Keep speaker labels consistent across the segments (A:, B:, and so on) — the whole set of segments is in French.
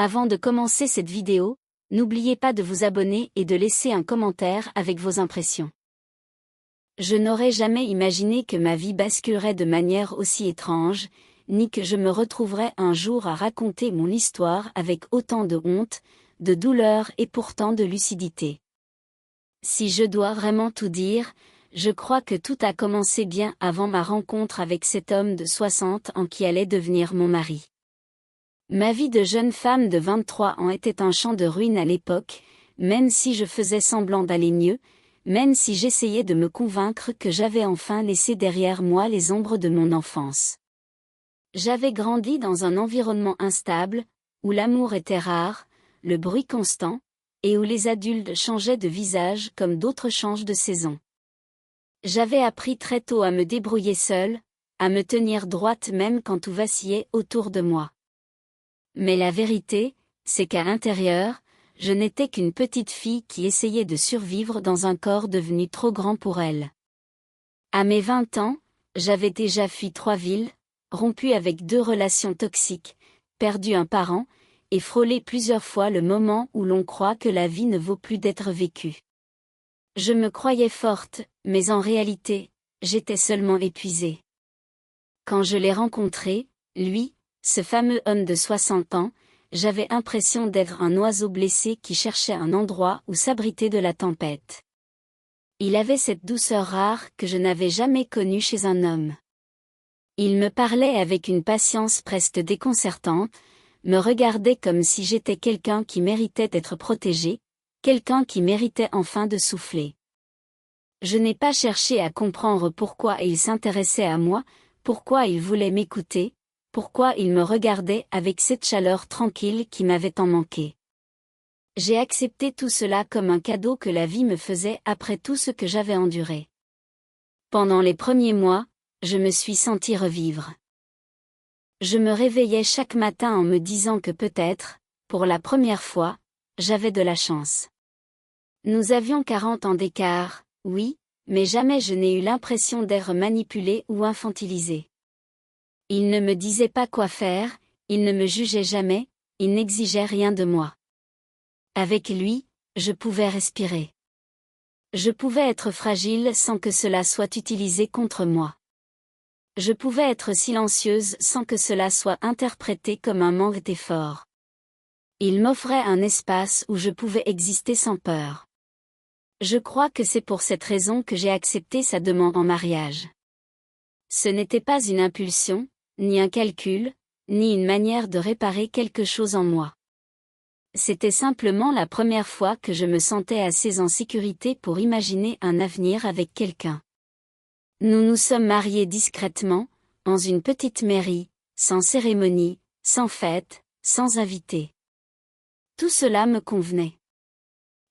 A: Avant de commencer cette vidéo, n'oubliez pas de vous abonner et de laisser un commentaire avec vos impressions. Je n'aurais jamais imaginé que ma vie basculerait de manière aussi étrange, ni que je me retrouverais un jour à raconter mon histoire avec autant de honte, de douleur et pourtant de lucidité. Si je dois vraiment tout dire, je crois que tout a commencé bien avant ma rencontre avec cet homme de 60 ans qui allait devenir mon mari. Ma vie de jeune femme de 23 ans était un champ de ruines à l'époque, même si je faisais semblant d'aller mieux, même si j'essayais de me convaincre que j'avais enfin laissé derrière moi les ombres de mon enfance. J'avais grandi dans un environnement instable, où l'amour était rare, le bruit constant, et où les adultes changeaient de visage comme d'autres changent de saison. J'avais appris très tôt à me débrouiller seule, à me tenir droite même quand tout vacillait autour de moi. Mais la vérité, c'est qu'à l'intérieur, je n'étais qu'une petite fille qui essayait de survivre dans un corps devenu trop grand pour elle. À mes 20 ans, j'avais déjà fui 3 villes, rompu avec 2 relations toxiques, perdu un parent, et frôlé plusieurs fois le moment où l'on croit que la vie ne vaut plus d'être vécue. Je me croyais forte, mais en réalité, j'étais seulement épuisée. Quand je l'ai rencontré, lui, ce fameux homme de 60 ans, j'avais l'impression d'être un oiseau blessé qui cherchait un endroit où s'abriter de la tempête. Il avait cette douceur rare que je n'avais jamais connue chez un homme. Il me parlait avec une patience presque déconcertante, me regardait comme si j'étais quelqu'un qui méritait d'être protégé, quelqu'un qui méritait enfin de souffler. Je n'ai pas cherché à comprendre pourquoi il s'intéressait à moi, pourquoi il voulait m'écouter, pourquoi il me regardait avec cette chaleur tranquille qui m'avait tant manqué. J'ai accepté tout cela comme un cadeau que la vie me faisait après tout ce que j'avais enduré. Pendant les premiers mois, je me suis sentie revivre. Je me réveillais chaque matin en me disant que peut-être, pour la première fois, j'avais de la chance. Nous avions 40 ans d'écart, oui, mais jamais je n'ai eu l'impression d'être manipulée ou infantilisée. Il ne me disait pas quoi faire, il ne me jugeait jamais, il n'exigeait rien de moi. Avec lui, je pouvais respirer. Je pouvais être fragile sans que cela soit utilisé contre moi. Je pouvais être silencieuse sans que cela soit interprété comme un manque d'effort. Il m'offrait un espace où je pouvais exister sans peur. Je crois que c'est pour cette raison que j'ai accepté sa demande en mariage. Ce n'était pas une impulsion, ni un calcul, ni une manière de réparer quelque chose en moi. C'était simplement la première fois que je me sentais assez en sécurité pour imaginer un avenir avec quelqu'un. Nous nous sommes mariés discrètement, dans une petite mairie, sans cérémonie, sans fête, sans invité. Tout cela me convenait.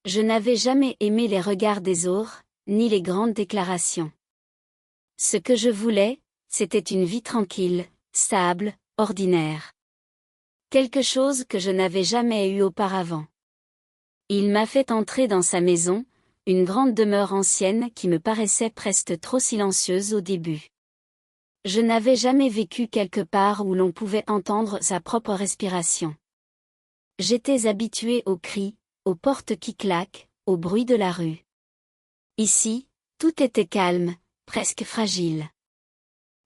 A: Je n'avais jamais aimé les regards des autres, ni les grandes déclarations. Ce que je voulais, c'était une vie tranquille, stable, ordinaire. Quelque chose que je n'avais jamais eu auparavant. Il m'a fait entrer dans sa maison, une grande demeure ancienne qui me paraissait presque trop silencieuse au début. Je n'avais jamais vécu quelque part où l'on pouvait entendre sa propre respiration. J'étais habituée aux cris, aux portes qui claquent, au bruit de la rue. Ici, tout était calme, presque fragile.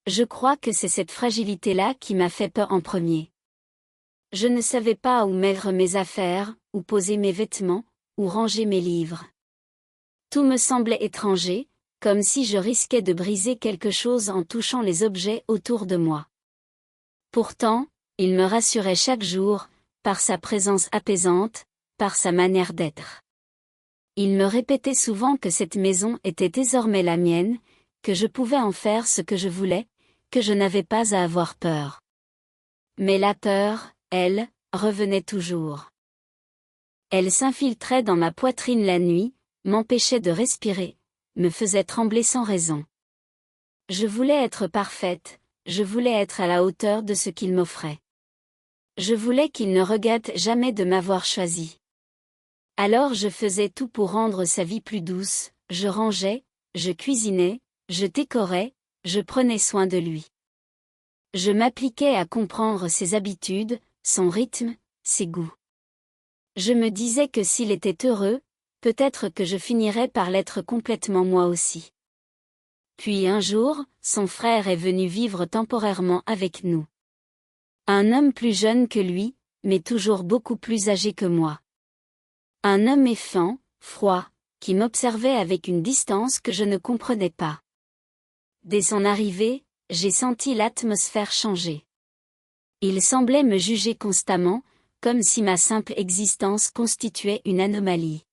A: Je crois que c'est cette fragilité-là qui m'a fait peur en premier. Je ne savais pas où mettre mes affaires, où poser mes vêtements, où ranger mes livres. Tout me semblait étranger, comme si je risquais de briser quelque chose en touchant les objets autour de moi. Pourtant, il me rassurait chaque jour, par sa présence apaisante, par sa manière d'être. Il me répétait souvent que cette maison était désormais la mienne, que je pouvais en faire ce que je voulais, que je n'avais pas à avoir peur. Mais la peur, elle, revenait toujours. Elle s'infiltrait dans ma poitrine la nuit, m'empêchait de respirer, me faisait trembler sans raison. Je voulais être parfaite, je voulais être à la hauteur de ce qu'il m'offrait. Je voulais qu'il ne regrette jamais de m'avoir choisi. Alors je faisais tout pour rendre sa vie plus douce, je rangeais, je cuisinais, je décorais, je prenais soin de lui. Je m'appliquais à comprendre ses habitudes, son rythme, ses goûts. Je me disais que s'il était heureux, peut-être que je finirais par l'être complètement moi aussi. Puis un jour, son frère est venu vivre temporairement avec nous. Un homme plus jeune que lui, mais toujours beaucoup plus âgé que moi. Un homme méfiant, froid, qui m'observait avec une distance que je ne comprenais pas. Dès son arrivée, j'ai senti l'atmosphère changer. Il semblait me juger constamment, comme si ma simple existence constituait une anomalie.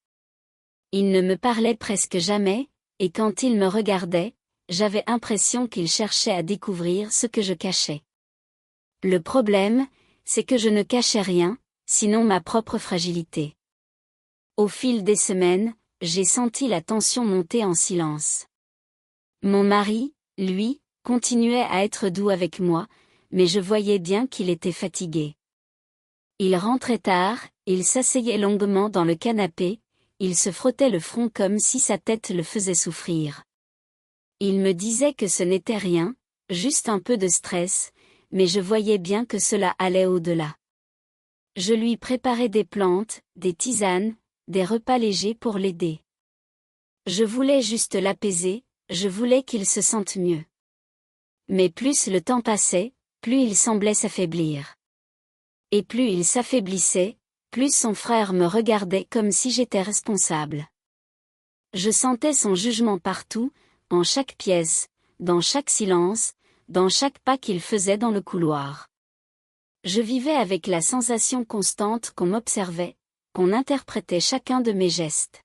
A: Il ne me parlait presque jamais, et quand il me regardait, j'avais l'impression qu'il cherchait à découvrir ce que je cachais. Le problème, c'est que je ne cachais rien, sinon ma propre fragilité. Au fil des semaines, j'ai senti la tension monter en silence. Mon mari, lui, continuait à être doux avec moi, mais je voyais bien qu'il était fatigué. Il rentrait tard, il s'asseyait longuement dans le canapé, il se frottait le front comme si sa tête le faisait souffrir. Il me disait que ce n'était rien, juste un peu de stress, mais je voyais bien que cela allait au-delà. Je lui préparais des plantes, des tisanes, des repas légers pour l'aider. Je voulais juste l'apaiser, je voulais qu'il se sente mieux. Mais plus le temps passait, plus il semblait s'affaiblir. Et plus il s'affaiblissait, plus son frère me regardait comme si j'étais responsable. Je sentais son jugement partout, en chaque pièce, dans chaque silence, dans chaque pas qu'il faisait dans le couloir. Je vivais avec la sensation constante qu'on m'observait, qu'on interprétait chacun de mes gestes.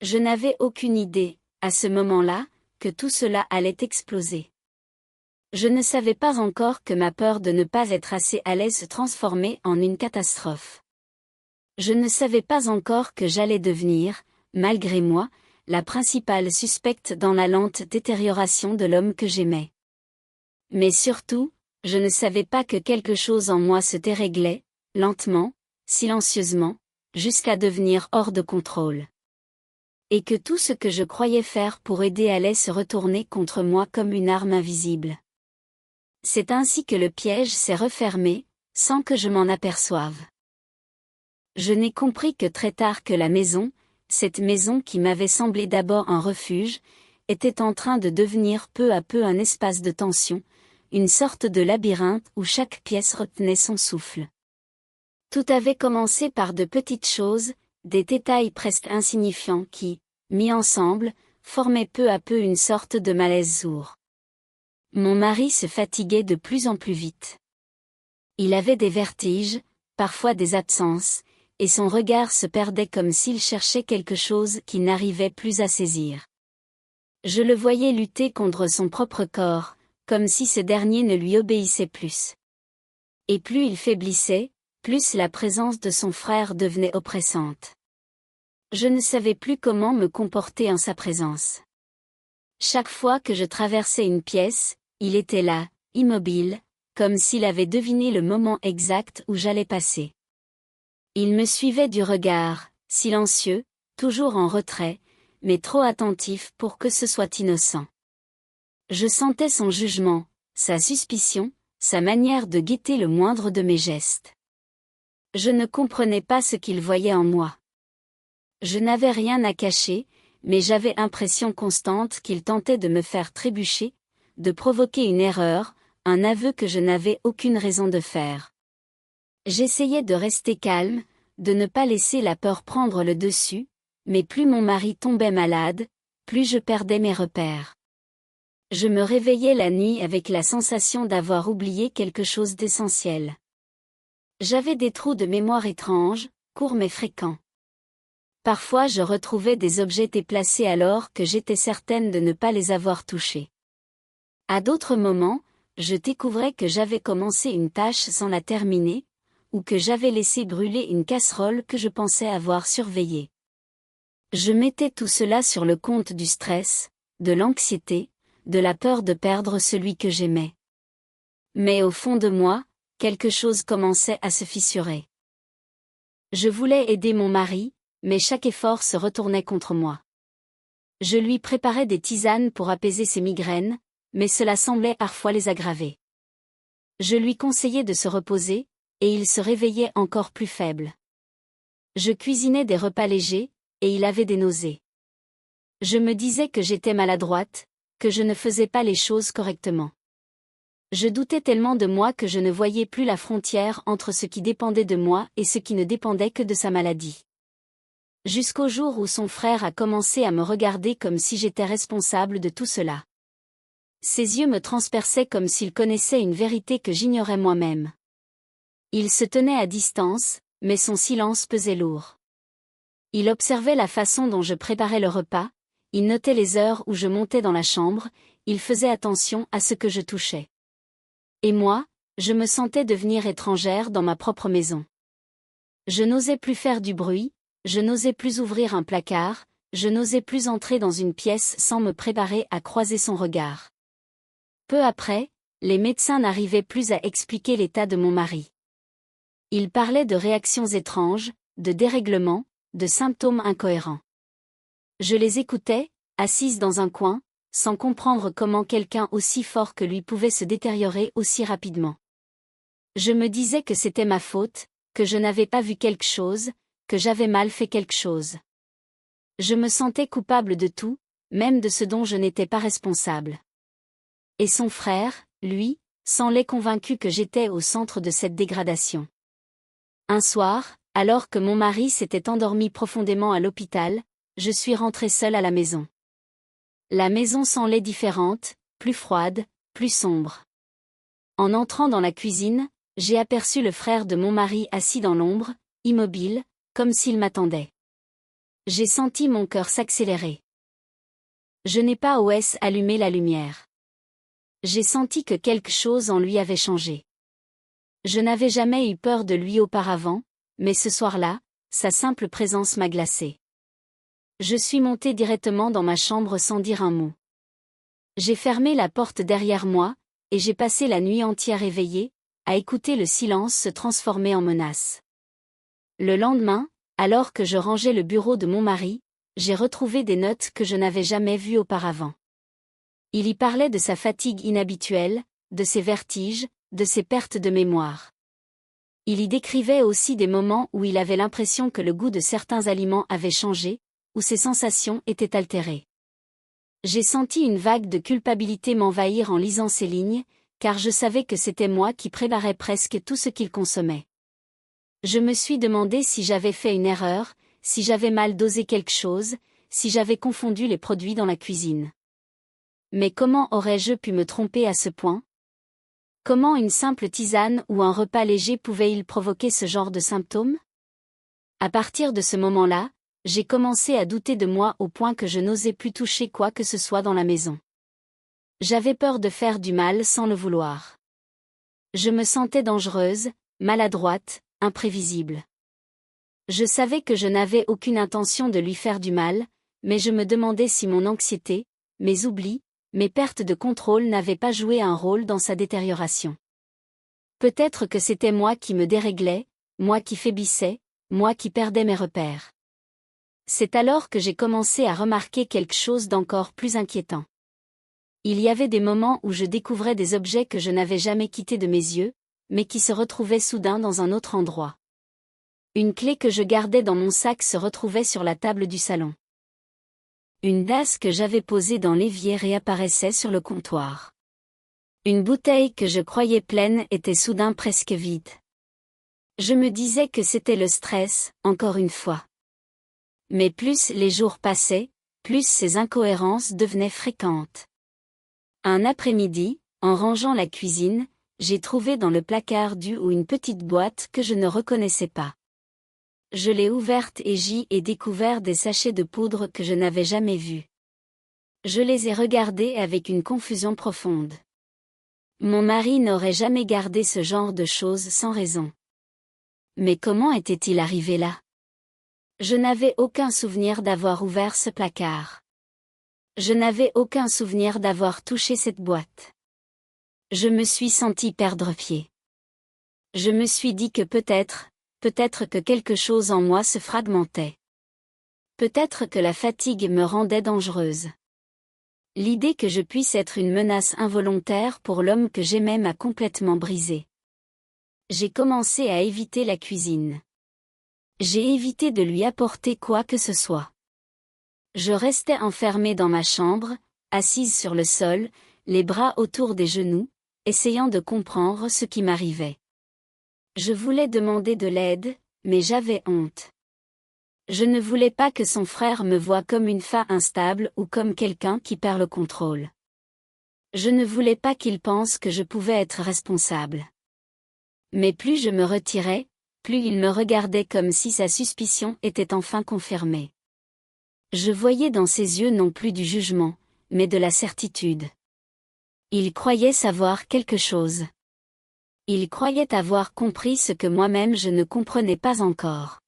A: Je n'avais aucune idée, à ce moment-là, que tout cela allait exploser. Je ne savais pas encore que ma peur de ne pas être assez à l'aise se transformait en une catastrophe. Je ne savais pas encore que j'allais devenir, malgré moi, la principale suspecte dans la lente détérioration de l'homme que j'aimais. Mais surtout, je ne savais pas que quelque chose en moi se déréglait, lentement, silencieusement, jusqu'à devenir hors de contrôle. Et que tout ce que je croyais faire pour aider allait se retourner contre moi comme une arme invisible. C'est ainsi que le piège s'est refermé, sans que je m'en aperçoive. Je n'ai compris que très tard que la maison, cette maison qui m'avait semblé d'abord un refuge, était en train de devenir peu à peu un espace de tension, une sorte de labyrinthe où chaque pièce retenait son souffle. Tout avait commencé par de petites choses, des détails presque insignifiants qui, mis ensemble, formaient peu à peu une sorte de malaise sourd. Mon mari se fatiguait de plus en plus vite. Il avait des vertiges, parfois des absences, et son regard se perdait comme s'il cherchait quelque chose qu'il n'arrivait plus à saisir. Je le voyais lutter contre son propre corps, comme si ce dernier ne lui obéissait plus. Et plus il faiblissait, plus la présence de son frère devenait oppressante. Je ne savais plus comment me comporter en sa présence. Chaque fois que je traversais une pièce, il était là, immobile, comme s'il avait deviné le moment exact où j'allais passer. Il me suivait du regard, silencieux, toujours en retrait, mais trop attentif pour que ce soit innocent. Je sentais son jugement, sa suspicion, sa manière de guetter le moindre de mes gestes. Je ne comprenais pas ce qu'il voyait en moi. Je n'avais rien à cacher, mais j'avais l'impression constante qu'il tentait de me faire trébucher, de provoquer une erreur, un aveu que je n'avais aucune raison de faire. J'essayais de rester calme, de ne pas laisser la peur prendre le dessus, mais plus mon mari tombait malade, plus je perdais mes repères. Je me réveillais la nuit avec la sensation d'avoir oublié quelque chose d'essentiel. J'avais des trous de mémoire étranges, courts mais fréquents. Parfois je retrouvais des objets déplacés alors que j'étais certaine de ne pas les avoir touchés. À d'autres moments, je découvrais que j'avais commencé une tâche sans la terminer, ou que j'avais laissé brûler une casserole que je pensais avoir surveillée. Je mettais tout cela sur le compte du stress, de l'anxiété, de la peur de perdre celui que j'aimais. Mais au fond de moi, quelque chose commençait à se fissurer. Je voulais aider mon mari, mais chaque effort se retournait contre moi. Je lui préparais des tisanes pour apaiser ses migraines, mais cela semblait parfois les aggraver. Je lui conseillais de se reposer, et il se réveillait encore plus faible. Je cuisinais des repas légers, et il avait des nausées. Je me disais que j'étais maladroite, que je ne faisais pas les choses correctement. Je doutais tellement de moi que je ne voyais plus la frontière entre ce qui dépendait de moi et ce qui ne dépendait que de sa maladie. Jusqu'au jour où son frère a commencé à me regarder comme si j'étais responsable de tout cela. Ses yeux me transperçaient comme s'il connaissait une vérité que j'ignorais moi-même. Il se tenait à distance, mais son silence pesait lourd. Il observait la façon dont je préparais le repas, il notait les heures où je montais dans la chambre, il faisait attention à ce que je touchais. Et moi, je me sentais devenir étrangère dans ma propre maison. Je n'osais plus faire du bruit, je n'osais plus ouvrir un placard, je n'osais plus entrer dans une pièce sans me préparer à croiser son regard. Peu après, les médecins n'arrivaient plus à expliquer l'état de mon mari. Ils parlaient de réactions étranges, de dérèglements, de symptômes incohérents. Je les écoutais, assise dans un coin, sans comprendre comment quelqu'un aussi fort que lui pouvait se détériorer aussi rapidement. Je me disais que c'était ma faute, que je n'avais pas vu quelque chose, que j'avais mal fait quelque chose. Je me sentais coupable de tout, même de ce dont je n'étais pas responsable. Et son frère, lui, semblait convaincu que j'étais au centre de cette dégradation. Un soir, alors que mon mari s'était endormi profondément à l'hôpital, je suis rentrée seule à la maison. La maison semblait différente, plus froide, plus sombre. En entrant dans la cuisine, j'ai aperçu le frère de mon mari assis dans l'ombre, immobile, comme s'il m'attendait. J'ai senti mon cœur s'accélérer. Je n'ai pas osé allumer la lumière. J'ai senti que quelque chose en lui avait changé. Je n'avais jamais eu peur de lui auparavant, mais ce soir-là, sa simple présence m'a glacée. Je suis montée directement dans ma chambre sans dire un mot. J'ai fermé la porte derrière moi, et j'ai passé la nuit entière éveillée, à écouter le silence se transformer en menace. Le lendemain, alors que je rangeais le bureau de mon mari, j'ai retrouvé des notes que je n'avais jamais vues auparavant. Il y parlait de sa fatigue inhabituelle, de ses vertiges, de ses pertes de mémoire. Il y décrivait aussi des moments où il avait l'impression que le goût de certains aliments avait changé, où ses sensations étaient altérées. J'ai senti une vague de culpabilité m'envahir en lisant ces lignes, car je savais que c'était moi qui préparais presque tout ce qu'il consommait. Je me suis demandé si j'avais fait une erreur, si j'avais mal dosé quelque chose, si j'avais confondu les produits dans la cuisine. Mais comment aurais-je pu me tromper à ce point? Comment une simple tisane ou un repas léger pouvait-il provoquer ce genre de symptômes? À partir de ce moment-là, j'ai commencé à douter de moi au point que je n'osais plus toucher quoi que ce soit dans la maison. J'avais peur de faire du mal sans le vouloir. Je me sentais dangereuse, maladroite, imprévisible. Je savais que je n'avais aucune intention de lui faire du mal, mais je me demandais si mon anxiété, mes oublis, mes pertes de contrôle n'avaient pas joué un rôle dans sa détérioration. Peut-être que c'était moi qui me déréglais, moi qui faiblissais, moi qui perdais mes repères. C'est alors que j'ai commencé à remarquer quelque chose d'encore plus inquiétant. Il y avait des moments où je découvrais des objets que je n'avais jamais quittés de mes yeux, mais qui se retrouvaient soudain dans un autre endroit. Une clé que je gardais dans mon sac se retrouvait sur la table du salon. Une tasse que j'avais posée dans l'évier réapparaissait sur le comptoir. Une bouteille que je croyais pleine était soudain presque vide. Je me disais que c'était le stress, encore une fois. Mais plus les jours passaient, plus ces incohérences devenaient fréquentes. Un après-midi, en rangeant la cuisine, j'ai trouvé dans le placard du ou une petite boîte que je ne reconnaissais pas. Je l'ai ouverte et j'y ai découvert des sachets de poudre que je n'avais jamais vus. Je les ai regardés avec une confusion profonde. Mon mari n'aurait jamais gardé ce genre de choses sans raison. Mais comment était-il arrivé là? Je n'avais aucun souvenir d'avoir ouvert ce placard. Je n'avais aucun souvenir d'avoir touché cette boîte. Je me suis senti perdre pied. Je me suis dit que peut-être que quelque chose en moi se fragmentait. Peut-être que la fatigue me rendait dangereuse. L'idée que je puisse être une menace involontaire pour l'homme que j'aimais m'a complètement brisée. J'ai commencé à éviter la cuisine. J'ai évité de lui apporter quoi que ce soit. Je restais enfermée dans ma chambre, assise sur le sol, les bras autour des genoux, essayant de comprendre ce qui m'arrivait. Je voulais demander de l'aide, mais j'avais honte. Je ne voulais pas que son frère me voie comme une femme instable ou comme quelqu'un qui perd le contrôle. Je ne voulais pas qu'il pense que je pouvais être responsable. Mais plus je me retirais, plus il me regardait comme si sa suspicion était enfin confirmée. Je voyais dans ses yeux non plus du jugement, mais de la certitude. Il croyait savoir quelque chose. Il croyait avoir compris ce que moi-même je ne comprenais pas encore.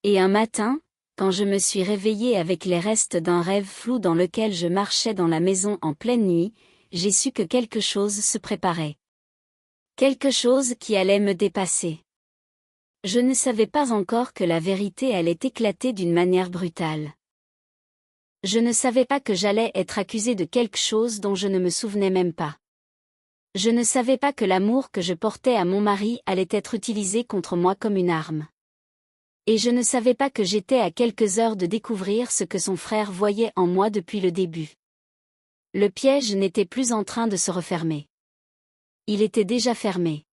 A: Et un matin, quand je me suis réveillée avec les restes d'un rêve flou dans lequel je marchais dans la maison en pleine nuit, j'ai su que quelque chose se préparait. Quelque chose qui allait me dépasser. Je ne savais pas encore que la vérité allait éclater d'une manière brutale. Je ne savais pas que j'allais être accusée de quelque chose dont je ne me souvenais même pas. Je ne savais pas que l'amour que je portais à mon mari allait être utilisé contre moi comme une arme. Et je ne savais pas que j'étais à quelques heures de découvrir ce que son frère voyait en moi depuis le début. Le piège n'était plus en train de se refermer. Il était déjà fermé.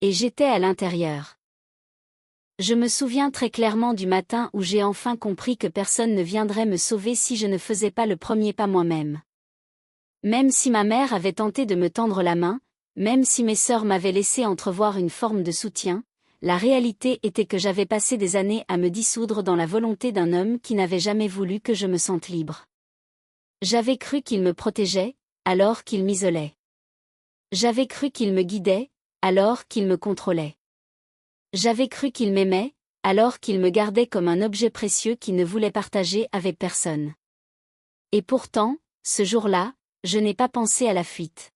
A: Et j'étais à l'intérieur. Je me souviens très clairement du matin où j'ai enfin compris que personne ne viendrait me sauver si je ne faisais pas le premier pas moi-même. Même si ma mère avait tenté de me tendre la main, même si mes sœurs m'avaient laissé entrevoir une forme de soutien, la réalité était que j'avais passé des années à me dissoudre dans la volonté d'un homme qui n'avait jamais voulu que je me sente libre. J'avais cru qu'il me protégeait, alors qu'il m'isolait. J'avais cru qu'il me guidait, alors qu'il me contrôlait. J'avais cru qu'il m'aimait, alors qu'il me gardait comme un objet précieux qu'il ne voulait partager avec personne. Et pourtant, ce jour-là, je n'ai pas pensé à la fuite.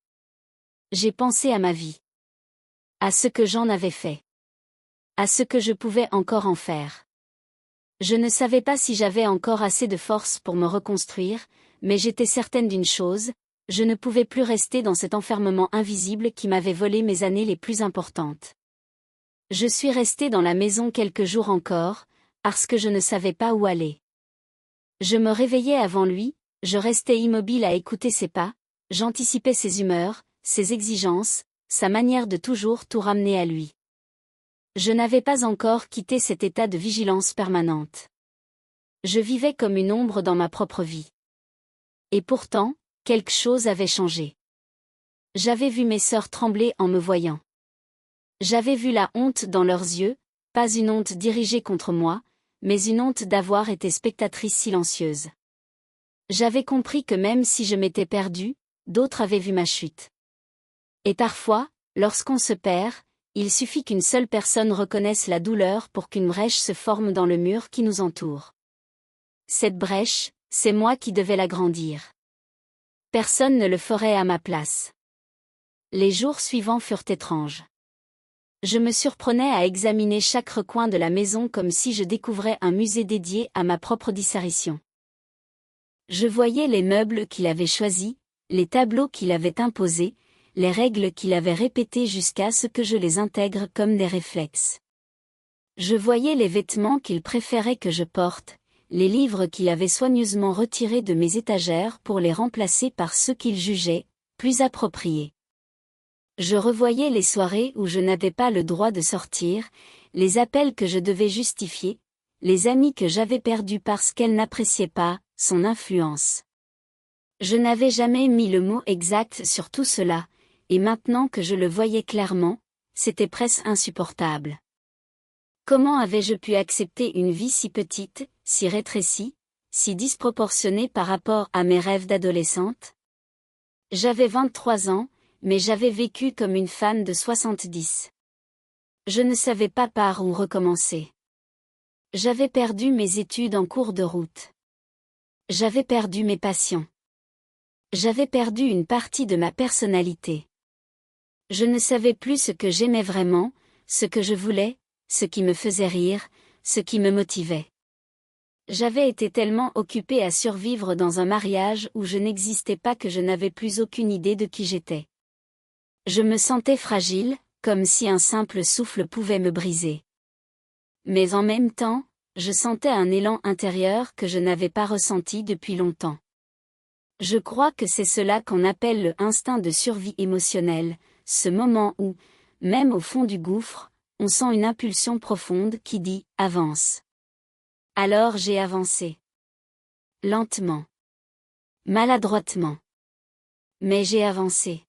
A: J'ai pensé à ma vie. À ce que j'en avais fait. À ce que je pouvais encore en faire. Je ne savais pas si j'avais encore assez de force pour me reconstruire, mais j'étais certaine d'une chose, je ne pouvais plus rester dans cet enfermement invisible qui m'avait volé mes années les plus importantes. Je suis restée dans la maison quelques jours encore, parce que je ne savais pas où aller. Je me réveillais avant lui, je restais immobile à écouter ses pas, j'anticipais ses humeurs, ses exigences, sa manière de toujours tout ramener à lui. Je n'avais pas encore quitté cet état de vigilance permanente. Je vivais comme une ombre dans ma propre vie. Et pourtant, quelque chose avait changé. J'avais vu mes sœurs trembler en me voyant. J'avais vu la honte dans leurs yeux, pas une honte dirigée contre moi, mais une honte d'avoir été spectatrice silencieuse. J'avais compris que même si je m'étais perdue, d'autres avaient vu ma chute. Et parfois, lorsqu'on se perd, il suffit qu'une seule personne reconnaisse la douleur pour qu'une brèche se forme dans le mur qui nous entoure. Cette brèche, c'est moi qui devais l'agrandir. Personne ne le ferait à ma place. Les jours suivants furent étranges. Je me surprenais à examiner chaque recoin de la maison comme si je découvrais un musée dédié à ma propre disparition. Je voyais les meubles qu'il avait choisis, les tableaux qu'il avait imposés, les règles qu'il avait répétées jusqu'à ce que je les intègre comme des réflexes. Je voyais les vêtements qu'il préférait que je porte, les livres qu'il avait soigneusement retirés de mes étagères pour les remplacer par ceux qu'il jugeait plus appropriés. Je revoyais les soirées où je n'avais pas le droit de sortir, les appels que je devais justifier, les amis que j'avais perdus parce qu'elles n'appréciaient pas son influence. Je n'avais jamais mis le mot exact sur tout cela, et maintenant que je le voyais clairement, c'était presque insupportable. Comment avais-je pu accepter une vie si petite, si rétrécie, si disproportionnée par rapport à mes rêves d'adolescente? J'avais 23 ans, mais j'avais vécu comme une femme de 70. Je ne savais pas par où recommencer. J'avais perdu mes études en cours de route. J'avais perdu mes passions. J'avais perdu une partie de ma personnalité. Je ne savais plus ce que j'aimais vraiment, ce que je voulais, ce qui me faisait rire, ce qui me motivait. J'avais été tellement occupée à survivre dans un mariage où je n'existais pas que je n'avais plus aucune idée de qui j'étais. Je me sentais fragile, comme si un simple souffle pouvait me briser. Mais en même temps, je sentais un élan intérieur que je n'avais pas ressenti depuis longtemps. Je crois que c'est cela qu'on appelle le instinct de survie émotionnelle, ce moment où, même au fond du gouffre, on sent une impulsion profonde qui dit « avance ». Alors j'ai avancé. Lentement. Maladroitement. Mais j'ai avancé.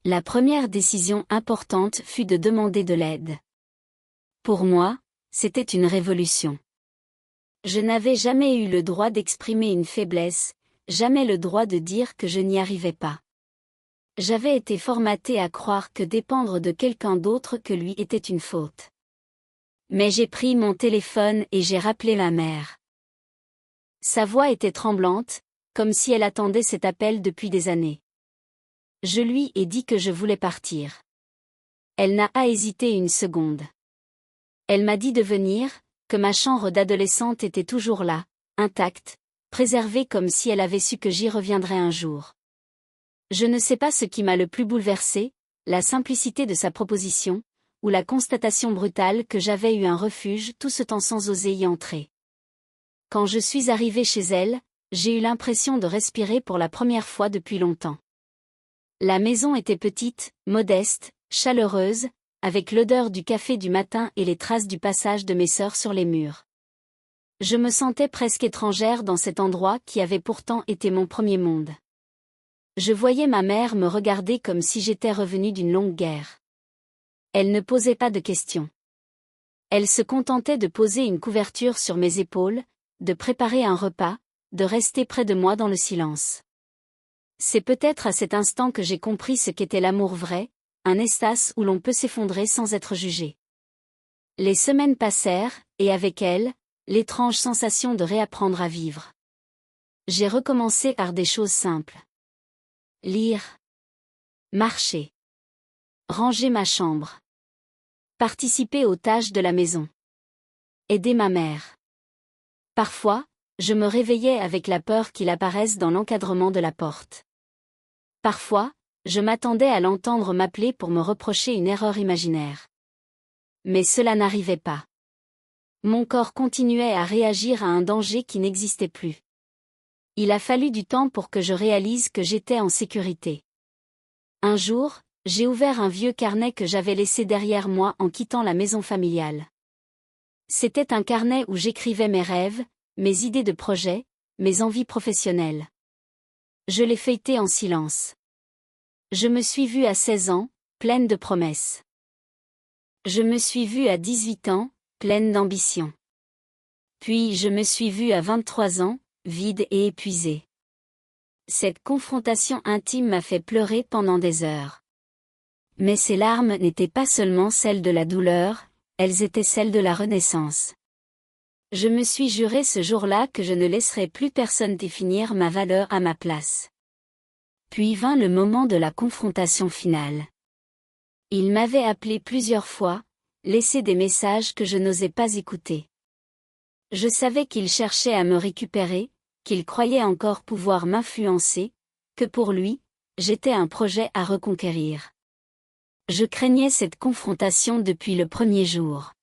A: La première décision importante fut de demander de l'aide. Pour moi, c'était une révolution. Je n'avais jamais eu le droit d'exprimer une faiblesse, jamais le droit de dire que je n'y arrivais pas. J'avais été formaté à croire que dépendre de quelqu'un d'autre que lui était une faute. Mais j'ai pris mon téléphone et j'ai rappelé ma mère. Sa voix était tremblante, comme si elle attendait cet appel depuis des années. Je lui ai dit que je voulais partir. Elle n'a pas hésité une seconde. Elle m'a dit de venir, que ma chambre d'adolescente était toujours là, intacte, préservée comme si elle avait su que j'y reviendrais un jour. Je ne sais pas ce qui m'a le plus bouleversée, la simplicité de sa proposition, ou la constatation brutale que j'avais eu un refuge tout ce temps sans oser y entrer. Quand je suis arrivée chez elle, j'ai eu l'impression de respirer pour la première fois depuis longtemps. La maison était petite, modeste, chaleureuse, avec l'odeur du café du matin et les traces du passage de mes sœurs sur les murs. Je me sentais presque étrangère dans cet endroit qui avait pourtant été mon premier monde. Je voyais ma mère me regarder comme si j'étais revenue d'une longue guerre. Elle ne posait pas de questions. Elle se contentait de poser une couverture sur mes épaules, de préparer un repas, de rester près de moi dans le silence. C'est peut-être à cet instant que j'ai compris ce qu'était l'amour vrai, un espace où l'on peut s'effondrer sans être jugé. Les semaines passèrent, et avec elles, l'étrange sensation de réapprendre à vivre. J'ai recommencé par des choses simples. Lire. Marcher. Ranger ma chambre. Participer aux tâches de la maison. Aider ma mère. Parfois, je me réveillais avec la peur qu'il apparaisse dans l'encadrement de la porte. Parfois, je m'attendais à l'entendre m'appeler pour me reprocher une erreur imaginaire. Mais cela n'arrivait pas. Mon corps continuait à réagir à un danger qui n'existait plus. Il a fallu du temps pour que je réalise que j'étais en sécurité. Un jour, j'ai ouvert un vieux carnet que j'avais laissé derrière moi en quittant la maison familiale. C'était un carnet où j'écrivais mes rêves, mes idées de projet, mes envies professionnelles. Je l'ai feuilleté en silence. Je me suis vue à 16 ans, pleine de promesses. Je me suis vue à 18 ans, pleine d'ambition. Puis je me suis vue à 23 ans, vide et épuisée. Cette confrontation intime m'a fait pleurer pendant des heures. Mais ces larmes n'étaient pas seulement celles de la douleur, elles étaient celles de la renaissance. Je me suis juré ce jour-là que je ne laisserais plus personne définir ma valeur à ma place. Puis vint le moment de la confrontation finale. Il m'avait appelé plusieurs fois, laissé des messages que je n'osais pas écouter. Je savais qu'il cherchait à me récupérer, qu'il croyait encore pouvoir m'influencer, que pour lui, j'étais un projet à reconquérir. Je craignais cette confrontation depuis le premier jour.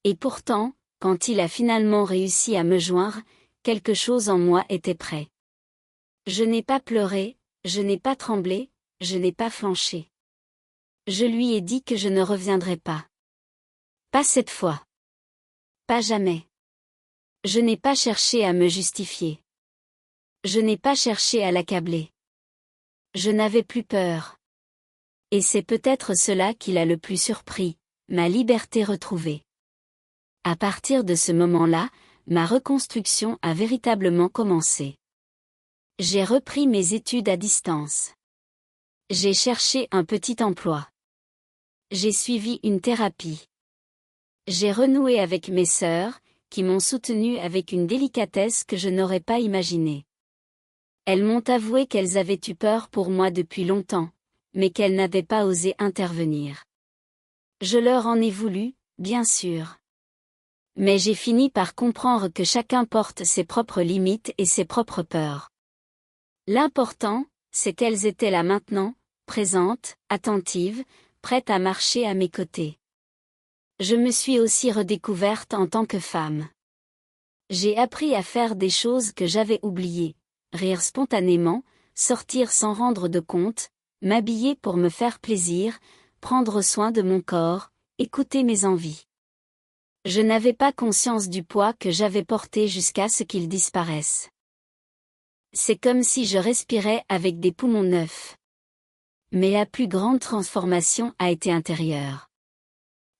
A: Et pourtant, quand il a finalement réussi à me joindre, quelque chose en moi était prêt. Je n'ai pas pleuré, je n'ai pas tremblé, je n'ai pas flanché. Je lui ai dit que je ne reviendrai pas. Pas cette fois. Pas jamais. Je n'ai pas cherché à me justifier. Je n'ai pas cherché à l'accabler. Je n'avais plus peur. Et c'est peut-être cela qui l'a le plus surpris, ma liberté retrouvée. À partir de ce moment-là, ma reconstruction a véritablement commencé. J'ai repris mes études à distance. J'ai cherché un petit emploi. J'ai suivi une thérapie. J'ai renoué avec mes sœurs, qui m'ont soutenue avec une délicatesse que je n'aurais pas imaginée. Elles m'ont avoué qu'elles avaient eu peur pour moi depuis longtemps, mais qu'elles n'avaient pas osé intervenir. Je leur en ai voulu, bien sûr. Mais j'ai fini par comprendre que chacun porte ses propres limites et ses propres peurs. L'important, c'est qu'elles étaient là maintenant, présentes, attentives, prête à marcher à mes côtés. Je me suis aussi redécouverte en tant que femme. J'ai appris à faire des choses que j'avais oubliées, rire spontanément, sortir sans rendre de compte, m'habiller pour me faire plaisir, prendre soin de mon corps, écouter mes envies. Je n'avais pas conscience du poids que j'avais porté jusqu'à ce qu'il disparaisse. C'est comme si je respirais avec des poumons neufs. Mais la plus grande transformation a été intérieure.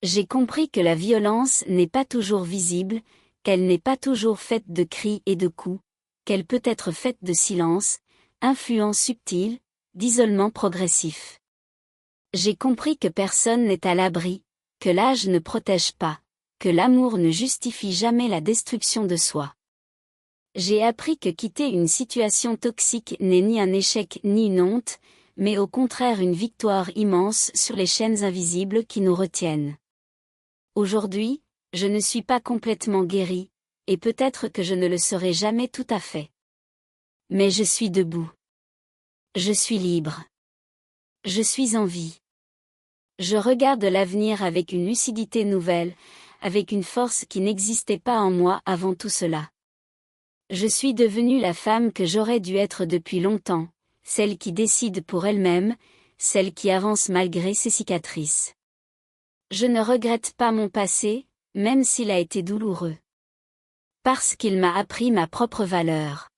A: J'ai compris que la violence n'est pas toujours visible, qu'elle n'est pas toujours faite de cris et de coups, qu'elle peut être faite de silence, influence subtile, d'isolement progressif. J'ai compris que personne n'est à l'abri, que l'âge ne protège pas, que l'amour ne justifie jamais la destruction de soi. J'ai appris que quitter une situation toxique n'est ni un échec ni une honte, mais au contraire une victoire immense sur les chaînes invisibles qui nous retiennent. Aujourd'hui, je ne suis pas complètement guérie, et peut-être que je ne le serai jamais tout à fait. Mais je suis debout. Je suis libre. Je suis en vie. Je regarde l'avenir avec une lucidité nouvelle, avec une force qui n'existait pas en moi avant tout cela. Je suis devenue la femme que j'aurais dû être depuis longtemps, celle qui décide pour elle-même, celle qui avance malgré ses cicatrices. Je ne regrette pas mon passé, même s'il a été douloureux. Parce qu'il m'a appris ma propre valeur.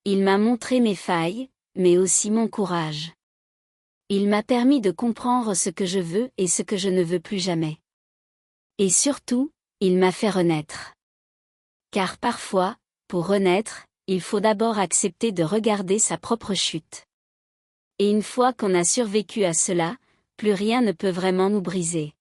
A: Il m'a montré mes failles, mais aussi mon courage. Il m'a permis de comprendre ce que je veux et ce que je ne veux plus jamais. Et surtout, il m'a fait renaître. Car parfois, pour renaître, il faut d'abord accepter de regarder sa propre chute. Et une fois qu'on a survécu à cela, plus rien ne peut vraiment nous briser.